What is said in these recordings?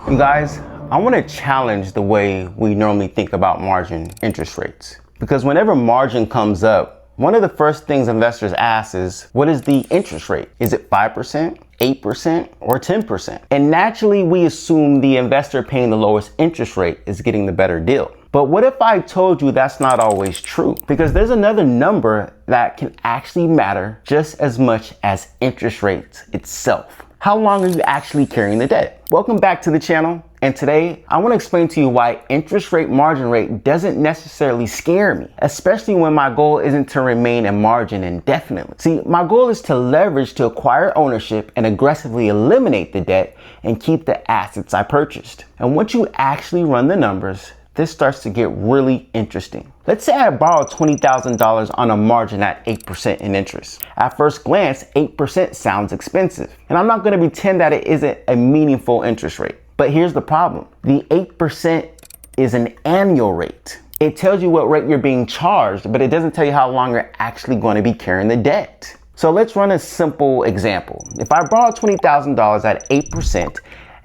You guys, I want to challenge the way we normally think about margin interest rates. Because whenever margin comes up, one of the first things investors ask is, what is the interest rate? Is it 5%, 8%, or 10%? And naturally, we assume the investor paying the lowest interest rate is getting the better deal. But what if I told you that's not always true? Because there's another number that can actually matter just as much as interest rates itself. How long are you actually carrying the debt? Welcome back to the channel. And today I want to explain to you why interest rate margin rate doesn't necessarily scare me, especially when my goal isn't to remain in margin indefinitely. See, my goal is to leverage to acquire ownership and aggressively eliminate the debt and keep the assets I purchased. And once you actually run the numbers, this starts to get really interesting. Let's say I borrowed $20,000 on a margin at 8% in interest. At first glance, 8% sounds expensive. And I'm not going to pretend that it isn't a meaningful interest rate. But here's the problem. The 8% is an annual rate. It tells you what rate you're being charged, but it doesn't tell you how long you're actually going to be carrying the debt. So let's run a simple example. If I borrowed $20,000 at 8%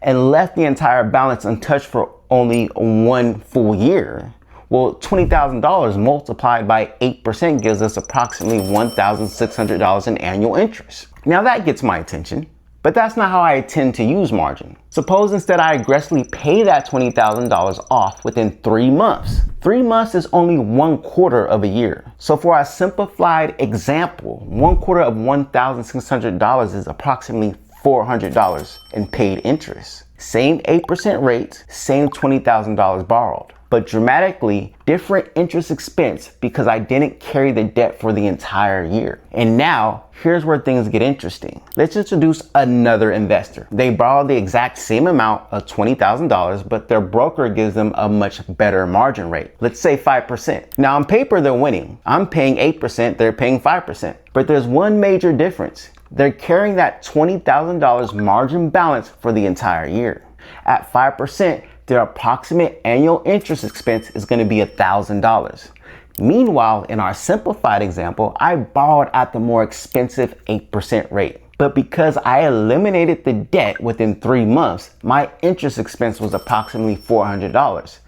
and left the entire balance untouched for only 1 full year, well, $20,000 multiplied by 8% gives us approximately $1,600 in annual interest. Now that gets my attention, but that's not how I intend to use margin. Suppose instead I aggressively pay that $20,000 off within 3 months. 3 months is only 1/4 of a year. So for a simplified example, 1/4 of $1,600 is approximately $400 in paid interest. Same 8% rate, same $20,000 borrowed, but dramatically different interest expense because I didn't carry the debt for the entire year. And now, here's where things get interesting. Let's introduce another investor. They borrow the exact same amount of $20,000, but their broker gives them a much better margin rate. Let's say 5%. Now on paper, they're winning. I'm paying 8%, they're paying 5%. But there's one major difference. They're carrying that $20,000 margin balance for the entire year. At 5%, their approximate annual interest expense is going to be $1,000. Meanwhile, in our simplified example, I borrowed at the more expensive 8% rate. But because I eliminated the debt within 3 months, my interest expense was approximately $400.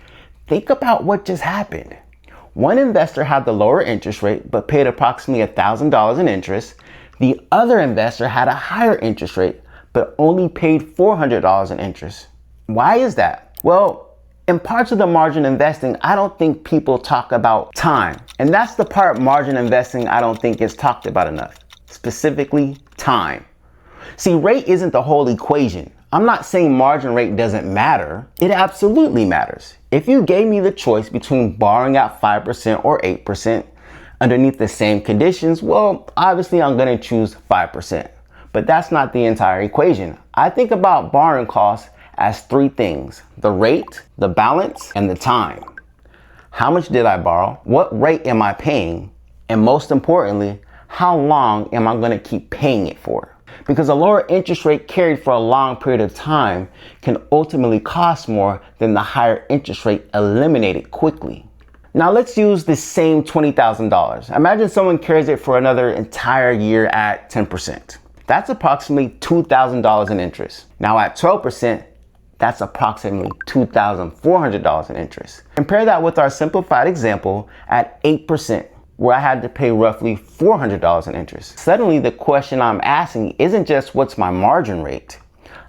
Think about what just happened. One investor had the lower interest rate, but paid approximately $1,000 in interest. The other investor had a higher interest rate, but only paid $400 in interest. Why is that? Well, in parts of the margin investing, I don't think people talk about time. And that's the part margin investing I don't think is talked about enough. Specifically, time. See, rate isn't the whole equation. I'm not saying margin rate doesn't matter. It absolutely matters. If you gave me the choice between borrowing at 5% or 8%, underneath the same conditions, well, obviously I'm going to choose 5%. But that's not the entire equation. I think about borrowing costs as 3 things: the rate, the balance, and the time. How much did I borrow? What rate am I paying? And most importantly, how long am I going to keep paying it for? Because a lower interest rate carried for a long period of time can ultimately cost more than the higher interest rate eliminated quickly. Now let's use the same $20,000. Imagine someone carries it for another entire year at 10%. That's approximately $2,000 in interest. Now at 12%, that's approximately $2,400 in interest. Compare that with our simplified example at 8%, where I had to pay roughly $400 in interest. Suddenly the question I'm asking isn't just what's my margin rate.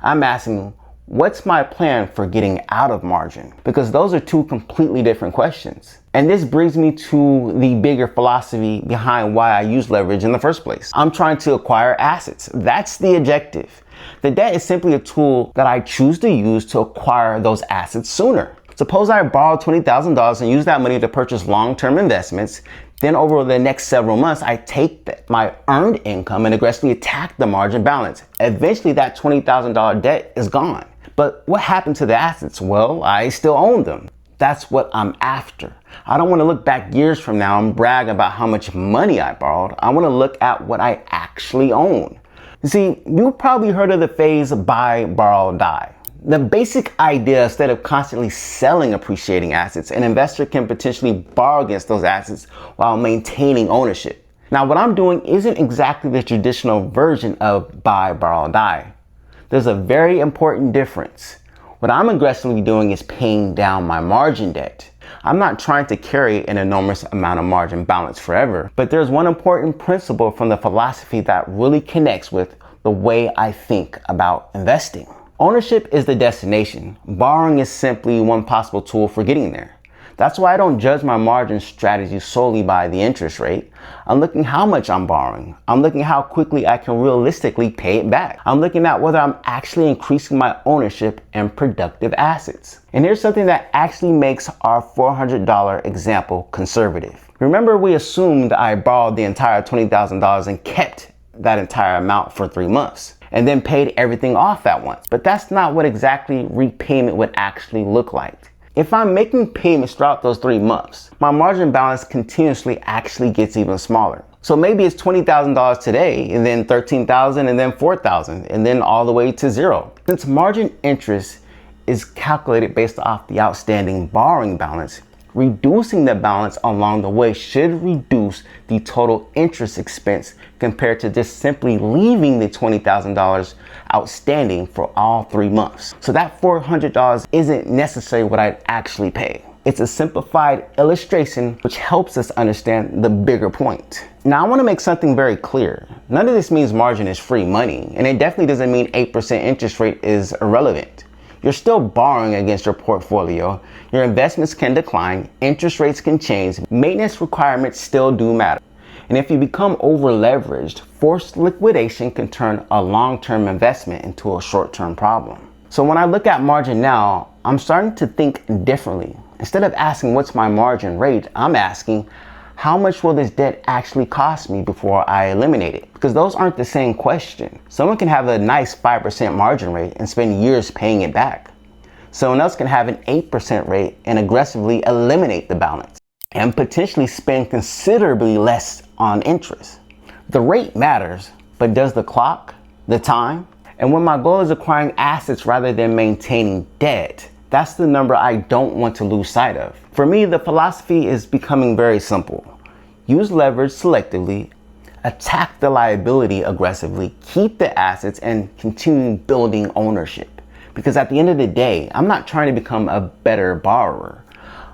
I'm asking, what's my plan for getting out of margin? Because those are 2 completely different questions. And this brings me to the bigger philosophy behind why I use leverage in the first place. I'm trying to acquire assets. That's the objective. The debt is simply a tool that I choose to use to acquire those assets sooner. Suppose I borrowed $20,000 and use that money to purchase long-term investments. Then over the next several months, I take my earned income and aggressively attack the margin balance. Eventually that $20,000 debt is gone. But what happened to the assets? Well, I still own them. That's what I'm after. I don't want to look back years from now and brag about how much money I borrowed. I want to look at what I actually own. You see, you've probably heard of the phrase buy, borrow, die. The basic idea, instead of constantly selling appreciating assets, an investor can potentially borrow against those assets while maintaining ownership. Now, what I'm doing isn't exactly the traditional version of buy, borrow, die. There's a very important difference. What I'm aggressively doing is paying down my margin debt. I'm not trying to carry an enormous amount of margin balance forever, but there's one important principle from the philosophy that really connects with the way I think about investing. Ownership is the destination. Borrowing is simply one possible tool for getting there. That's why I don't judge my margin strategy solely by the interest rate. I'm looking how much I'm borrowing. I'm looking how quickly I can realistically pay it back. I'm looking at whether I'm actually increasing my ownership and productive assets. And here's something that actually makes our $400 example conservative. Remember, we assumed I borrowed the entire $20,000 and kept that entire amount for 3 months and then paid everything off at once. But that's not what exactly repayment would actually look like. If I'm making payments throughout those 3 months, my margin balance continuously actually gets even smaller. So maybe it's $20,000 today, and then $13,000, and then $4,000, and then all the way to zero. Since margin interest is calculated based off the outstanding borrowing balance, reducing the balance along the way should reduce the total interest expense compared to just simply leaving the $20,000 outstanding for all 3 months. So that $400 isn't necessarily what I'd actually pay. It's a simplified illustration which helps us understand the bigger point. Now, I want to make something very clear. None of this means margin is free money, and it definitely doesn't mean 8% interest rate is irrelevant. You're still borrowing against your portfolio. Your investments can decline, interest rates can change, maintenance requirements still do matter. And if you become over leveraged, forced liquidation can turn a long-term investment into a short-term problem. So when I look at margin now, I'm starting to think differently. Instead of asking what's my margin rate, I'm asking how much will this debt actually cost me before I eliminate it? Because those aren't the same question. Someone can have a nice 5% margin rate and spend years paying it back. Someone else can have an 8% rate and aggressively eliminate the balance and potentially spend considerably less on interest. The rate matters, but does the clock, the time? And when my goal is acquiring assets rather than maintaining debt, that's the number I don't want to lose sight of. For me, the philosophy is becoming very simple. Use leverage selectively, attack the liability aggressively, keep the assets, and continue building ownership. Because at the end of the day, I'm not trying to become a better borrower.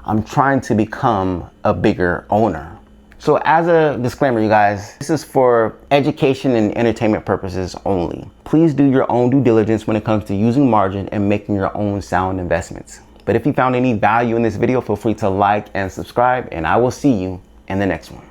I'm trying to become a bigger owner. So as a disclaimer, you guys, this is for education and entertainment purposes only. Please do your own due diligence when it comes to using margin and making your own sound investments. But if you found any value in this video, feel free to like and subscribe, and I will see you in the next one.